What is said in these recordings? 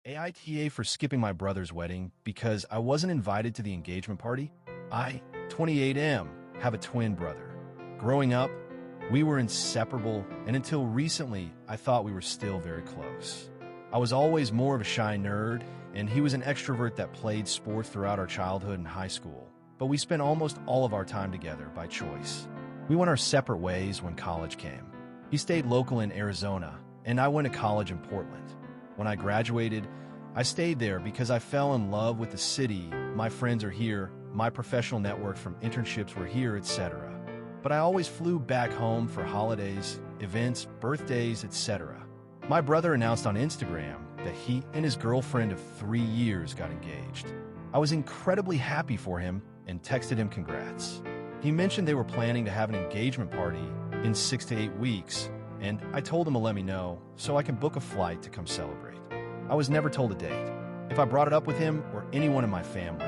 AITA for skipping my brother's wedding because I wasn't invited to the engagement party. I, 28M, have a twin brother. Growing up, we were inseparable, and until recently, I thought we were still very close. I was always more of a shy nerd, and he was an extrovert that played sports throughout our childhood and high school, but we spent almost all of our time together by choice. We went our separate ways when college came. He stayed local in Arizona, and I went to college in Portland. When I graduated, I stayed there because I fell in love with the city. My friends are here, my professional network from internships were here, etc. But I always flew back home for holidays, events, birthdays, etc. My brother announced on Instagram that he and his girlfriend of 3 years got engaged. I was incredibly happy for him and texted him congrats. He mentioned they were planning to have an engagement party in 6 to 8 weeks, and I told him to let me know so I can book a flight to come celebrate. I was never told a date. If I brought it up with him or anyone in my family,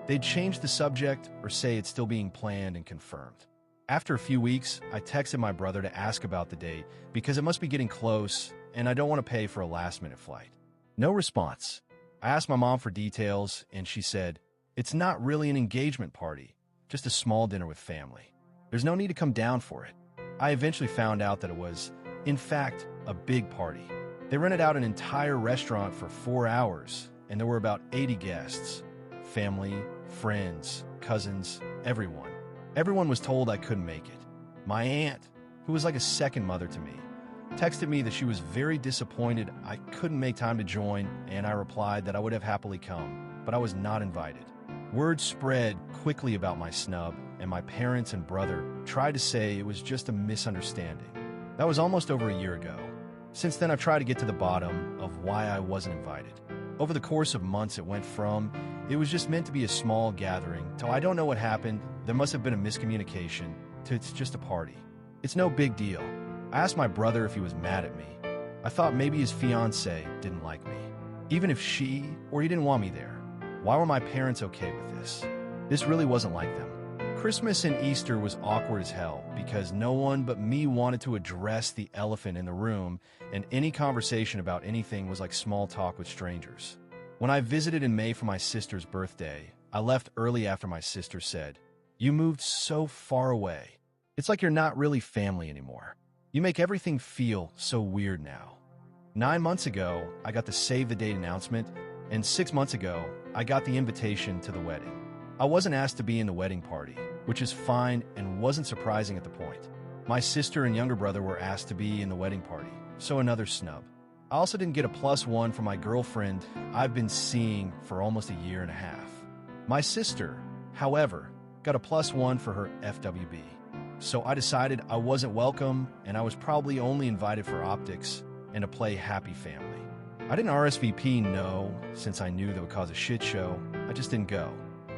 they'd change the subject or say it's still being planned and confirmed. After a few weeks, I texted my brother to ask about the date because it must be getting close and I don't want to pay for a last-minute flight. No response. I asked my mom for details and she said, "It's not really an engagement party, just a small dinner with family. There's no need to come down for it." I eventually found out that it was, in fact, a big party. They rented out an entire restaurant for 4 hours, and there were about 80 guests. Family, friends, cousins, everyone. Everyone was told I couldn't make it. My aunt, who was like a second mother to me, texted me that she was very disappointed I couldn't make time to join, and I replied that I would have happily come, but I was not invited. Word spread quickly about my snub, and my parents and brother tried to say it was just a misunderstanding. That was almost over a year ago. Since then, I've tried to get to the bottom of why I wasn't invited. Over the course of months, it went from, it was just meant to be a small gathering, to I don't know what happened, there must have been a miscommunication, to it's just a party. It's no big deal. I asked my brother if he was mad at me. I thought maybe his fiancée didn't like me. Even if she or he didn't want me there. Why were my parents okay with this? This really wasn't like them. Christmas and Easter was awkward as hell because no one but me wanted to address the elephant in the room, and any conversation about anything was like small talk with strangers. When I visited in May for my sister's birthday, I left early after my sister said, "You moved so far away. It's like you're not really family anymore. You make everything feel so weird now." 9 months ago, I got the save the date announcement, and 6 months ago, I got the invitation to the wedding. I wasn't asked to be in the wedding party, which is fine and wasn't surprising at the point. My sister and younger brother were asked to be in the wedding party, so another snub. I also didn't get a +1 for my girlfriend I've been seeing for almost a year and a half. My sister, however, got a +1 for her FWB. So I decided I wasn't welcome and I was probably only invited for optics and to play happy family. I didn't RSVP no, since I knew that would cause a shit show. I just didn't go.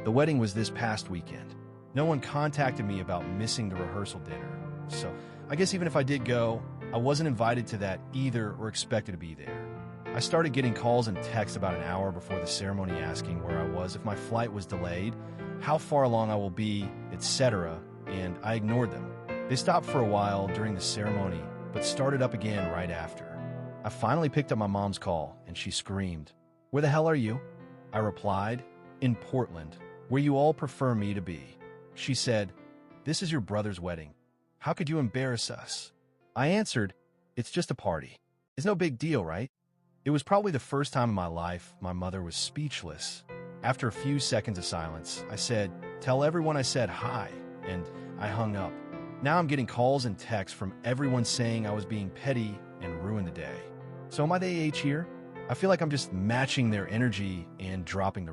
The wedding was this past weekend. No one contacted me about missing the rehearsal dinner. So I guess even if I did go, I wasn't invited to that either or expected to be there. I started getting calls and texts about an hour before the ceremony asking where I was, if my flight was delayed, how far along I will be, etc., and I ignored them. They stopped for a while during the ceremony, but started up again right after. I finally picked up my mom's call, and she screamed, "Where the hell are you?" I replied, "In Portland, where you all prefer me to be." She said, "This is your brother's wedding. How could you embarrass us?" I answered, "It's just a party. It's no big deal, right?" It was probably the first time in my life my mother was speechless. After a few seconds of silence, I said, "Tell everyone I said hi," and I hung up. Now I'm getting calls and texts from everyone saying I was being petty and ruined the day. So am I the AH here? I feel like I'm just matching their energy and dropping the